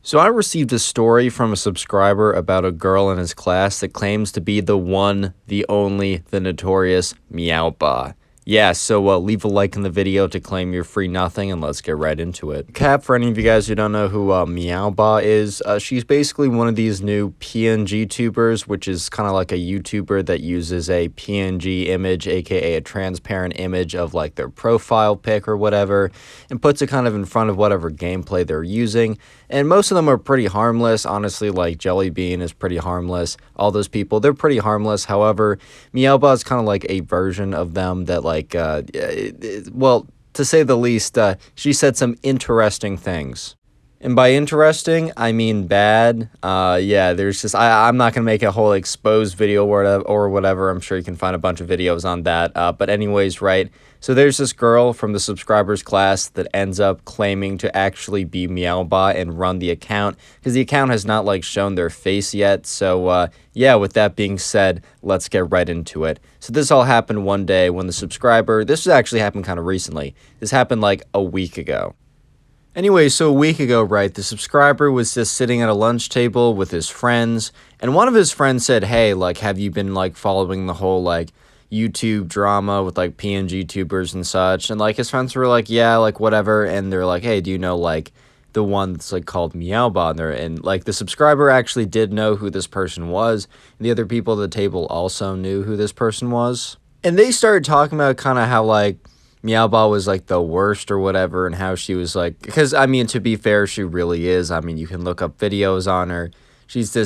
So I received a story from a subscriber about a girl in his class that claims to be the one, the only, the notorious Meowbahh. Yeah, so leave a like in the video to claim your free nothing, and let's get right into it. Cap, for any of you guys who don't know who Meowbahh is, she's basically one of these new PNG tubers, which is kind of like a YouTuber that uses a PNG image, aka a transparent image of like their profile pic or whatever, and puts it kind of in front of whatever gameplay they're using. And most of them are pretty harmless. Honestly, like Jellybean is pretty harmless. All those people, they're pretty harmless. However, Meowbahh is kind of like a version of them that well, to say the least, she said some interesting things. And by interesting, I mean bad. Yeah, there's just, I'm not going to make a whole exposed video or whatever. I'm sure you can find a bunch of videos on that. But anyways, right. So there's this girl from the subscribers class that ends up claiming to actually be Meowbahh and run the account, because the account has not like shown their face yet. So yeah, with that being said, let's get right into it. So this all happened one day when the subscriber, this actually happened kind of recently. This happened like a week ago. Anyway, so a week ago, right, the subscriber was just sitting at a lunch table with his friends, and one of his friends said, hey, like, have you been, like, following the whole, like, YouTube drama with, like, PNG tubers and such? And, like, his friends were like, yeah, like, whatever, and they're like, hey, do you know, like, the one that's, like, called Meowbahh? And, like, the subscriber actually did know who this person was, and the other people at the table also knew who this person was. And they started talking about kind of how, like, Meowbahh was like the worst or whatever, and how she was like, because I mean, to be fair, she really is. I mean, you can look up videos on her. She's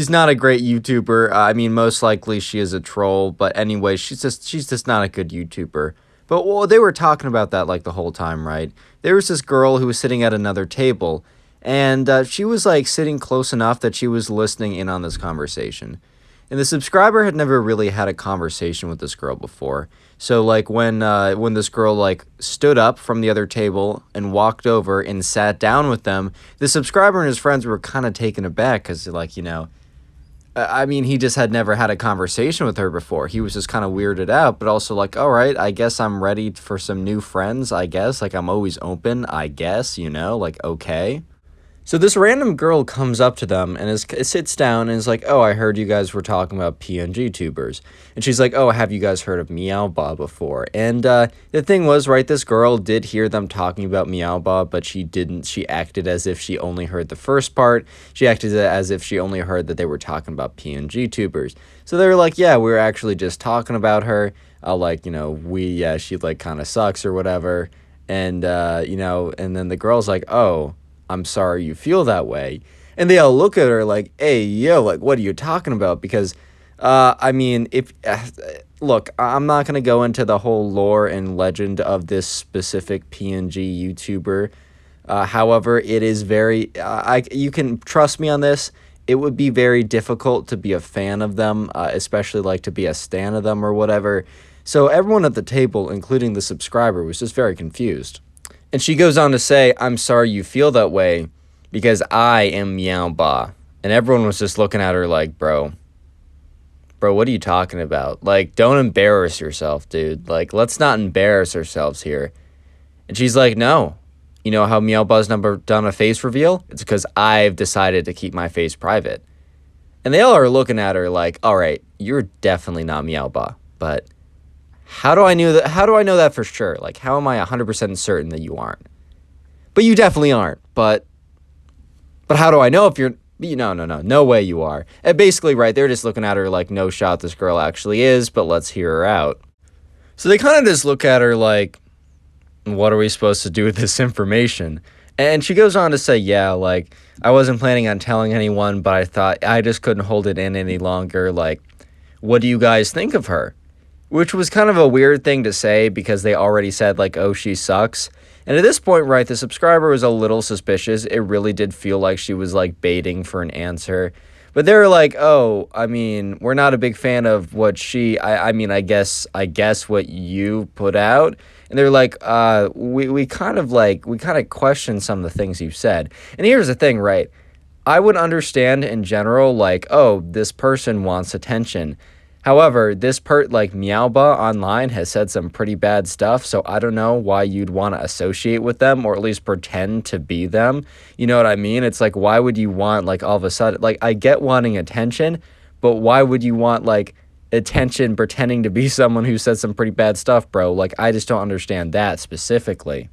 not a great YouTuber. I mean, most likely she is a troll, but anyway, she's just not a good YouTuber. But well, they were talking about that like the whole time, right? There was this girl who was sitting at another table, and she was like sitting close enough that she was listening in on this conversation. And the subscriber had never really had a conversation with this girl before. So, like, when this girl, like, stood up from the other table and walked over and sat down with them, the subscriber and his friends were kind of taken aback because, like, you know, I mean, he just had never had a conversation with her before. He was just kind of weirded out, but also like, all right, I guess I'm ready for some new friends, I guess. Like, I'm always open, I guess, you know, like, okay. So this random girl comes up to them and sits down and is like, oh, I heard you guys were talking about PNG tubers. And she's like, oh, have you guys heard of Meowbahh before? And the thing was, right, this girl did hear them talking about Meowbahh, but she didn't. She acted as if she only heard the first part. She acted as if she only heard that they were talking about PNG tubers. So they were like, yeah, we were actually just talking about her. Like, you know, she like kind of sucks or whatever. And, you know, and then the girl's like, oh, I'm sorry you feel that way. And they all look at her like, hey, yo, like, what are you talking about? Because, I mean, look, I'm not going to go into the whole lore and legend of this specific PNG YouTuber. However, it is very, you can trust me on this. It would be very difficult to be a fan of them, especially like to be a stan of them or whatever. So everyone at the table, including the subscriber, was just very confused. And she goes on to say, I'm sorry you feel that way because I am Meowbahh. And everyone was just looking at her like, bro, what are you talking about? Like, don't embarrass yourself, dude. Like, let's not embarrass ourselves here. And she's like, no. You know how Meowbahh's never done a face reveal? It's because I've decided to keep my face private. And they all are looking at her like, all right, you're definitely not Meowbahh, but how do I know that? How do I know that for sure? Like, how am I 100% certain that you aren't? But you definitely aren't. But how do I know if you're? No way you are. And basically, right, they're just looking at her like, no shot, this girl actually is. But let's hear her out. So they kind of just look at her like, what are we supposed to do with this information? And she goes on to say, yeah, like, I wasn't planning on telling anyone, but I thought I just couldn't hold it in any longer. Like, what do you guys think of her? Which was kind of a weird thing to say because they already said, like, oh, she sucks. And at this point, right, the subscriber was a little suspicious. It really did feel like she was, like, baiting for an answer. But they were like, oh, I mean, we're not a big fan of what I guess what you put out. And they're like, we kind of question some of the things you've said. And here's the thing, right? I would understand in general, like, oh, this person wants attention. However, this like Meowbahh online has said some pretty bad stuff, so I don't know why you'd want to associate with them or at least pretend to be them. You know what I mean? It's like, why would you want, like, all of a sudden, like, I get wanting attention, but why would you want, like, attention pretending to be someone who said some pretty bad stuff, bro? Like, I just don't understand that specifically.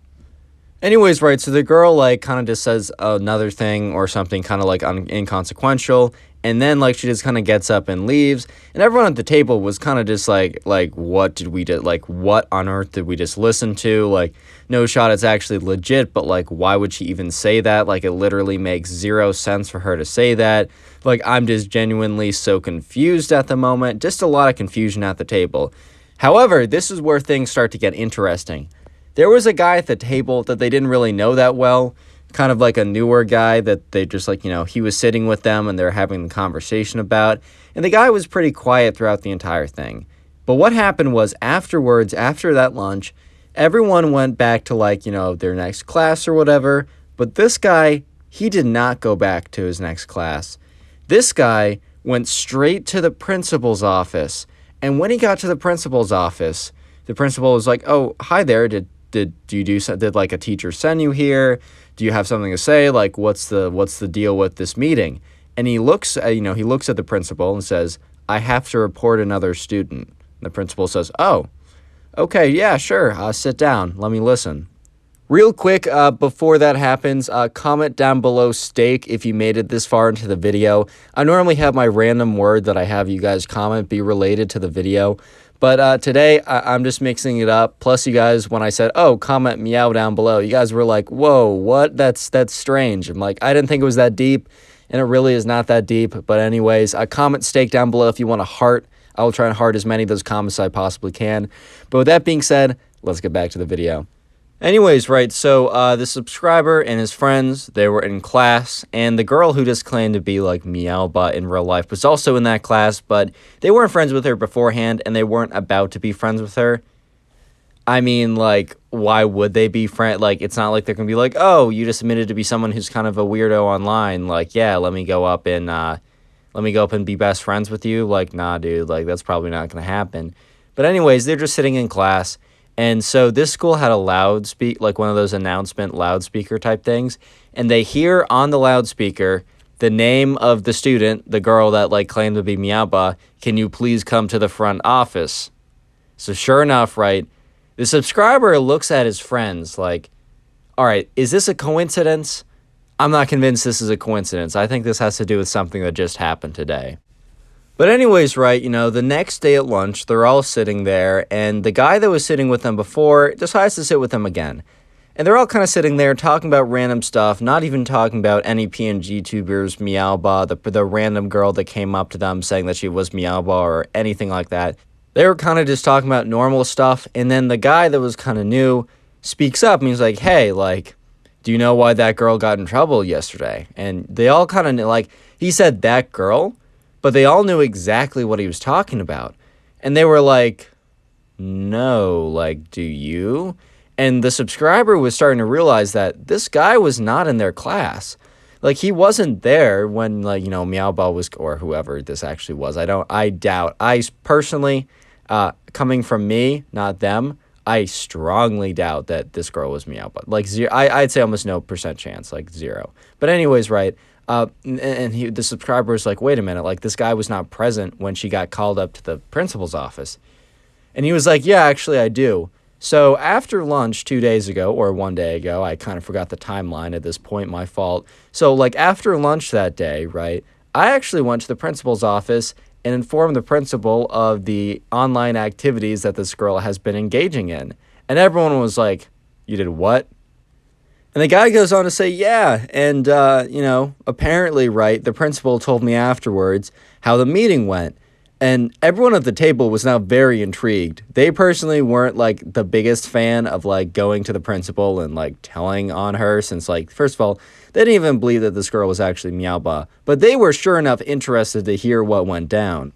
Anyways, right, so the girl, like, kind of just says another thing or something kind of, like, inconsequential, and then, like, she just kind of gets up and leaves, and everyone at the table was kind of just like, what did we do? Like, what on earth did we just listen to? Like, no shot it's actually legit, but, like, why would she even say that? Like, it literally makes zero sense for her to say that. Like, I'm just genuinely so confused at the moment. Just a lot of confusion at the table. However, this is where things start to get interesting. There was a guy at the table that they didn't really know that well, kind of like a newer guy that they just, like, you know, he was sitting with them and they're having the conversation about, and the guy was pretty quiet throughout the entire thing. But what happened was afterwards, after that lunch, everyone went back to, like, you know, their next class or whatever, but this guy, he did not go back to his next class. This guy went straight to the principal's office, and when he got to the principal's office, the principal was like, "Oh, hi there, did like a teacher send you here? Do you have something to say? Like, what's the deal with this meeting?" And he looks at the principal and says, "I have to report another student." The principal says, "Oh, okay, yeah, sure. Sit down. Let me listen." Real quick, before that happens, comment down below steak if you made it this far into the video. I normally have my random word that I have you guys comment be related to the video. But today, I'm just mixing it up. Plus, you guys, when I said, "Oh, comment meow down below," you guys were like, "Whoa, what? That's strange." I'm like, I didn't think it was that deep, and it really is not that deep. But anyways, comment steak down below if you want a heart. I will try and heart as many of those comments as I possibly can. But with that being said, let's get back to the video. Anyways, right, so the subscriber and his friends, they were in class, and the girl who just claimed to be like Meowbahh in real life was also in that class, but they weren't friends with her beforehand, and they weren't about to be friends with her. I mean, like, why would they be friends? Like, it's not like they're gonna be like, "Oh, you just admitted to be someone who's kind of a weirdo online. Like, yeah, let me go up and be best friends with you." Like, nah, dude, like, that's probably not gonna happen. But anyways, they're just sitting in class. And so this school had a like one of those announcement loudspeaker type things. And they hear on the loudspeaker the name of the student, the girl that, like, claimed to be Meowbahh. "Can you please come to the front office?" So sure enough, right, the subscriber looks at his friends like, all right, is this a coincidence? I'm not convinced this is a coincidence. I think this has to do with something that just happened today. But anyways, right, you know, the next day at lunch, they're all sitting there, and the guy that was sitting with them before decides to sit with them again. And they're all kind of sitting there talking about random stuff, not even talking about any PNG tubers, Meowbahh, the random girl that came up to them saying that she was Meowbahh or anything like that. They were kind of just talking about normal stuff, and then the guy that was kind of new speaks up, and he's like, "Hey, like, do you know why that girl got in trouble yesterday?" And they all kind of, like, he said that girl, but they all knew exactly what he was talking about. And they were like, "No, like, do you?" And the subscriber was starting to realize that this guy was not in their class. Like, he wasn't there when, like, you know, Meowbahh was, or whoever this actually was. I doubt. I personally, coming from me, not them, I strongly doubt that this girl was Meowbahh. Like, I'd say almost no percent chance, like 0. But anyways, right, the subscriber was like, "Wait a minute, like, this guy was not present when she got called up to the principal's office." And he was like, "Yeah, actually, I do." So after lunch 2 days ago, or 1 day ago, I kind of forgot the timeline at this point, my fault. So, like, after lunch that day, right, I actually went to the principal's office and informed the principal of the online activities that this girl has been engaging in. And everyone was like, "You did what?" And the guy goes on to say, "Yeah, and, you know, apparently, right, the principal told me afterwards how the meeting went." And everyone at the table was now very intrigued. They personally weren't, like, the biggest fan of, like, going to the principal and, like, telling on her since, like, first of all, they didn't even believe that this girl was actually Meowbahh. But they were sure enough interested to hear what went down.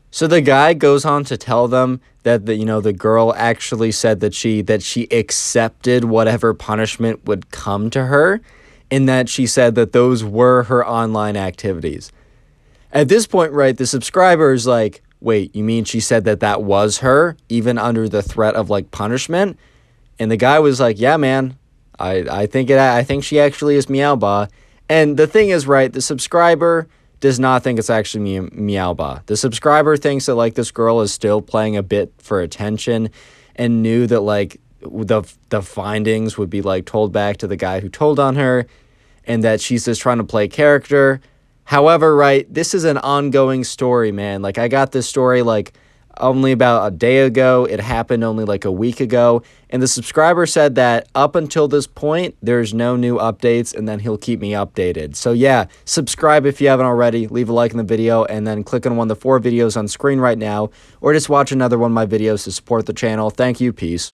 So the guy goes on to tell them that the girl actually said that she accepted whatever punishment would come to her, and that she said that those were her online activities. At this point, right, the subscriber is like, wait, you mean she said that that was her, even under the threat of like punishment? And the guy was like, yeah, man, I think she actually is Meowbahh. And the thing is, right, the subscriber does not think it's actually Meowbahh. The subscriber thinks that like this girl is still playing a bit for attention and knew that like the findings would be like told back to the guy who told on her, and that she's just trying to play character. However, right, this is an ongoing story, man. Like, I got this story, like, only about a day ago. It happened only, like, a week ago. And the subscriber said that up until this point, there's no new updates, and then he'll keep me updated. So, yeah, subscribe if you haven't already. Leave a like in the video, and then click on one of the 4 videos on screen right now, or just watch another one of my videos to support the channel. Thank you. Peace.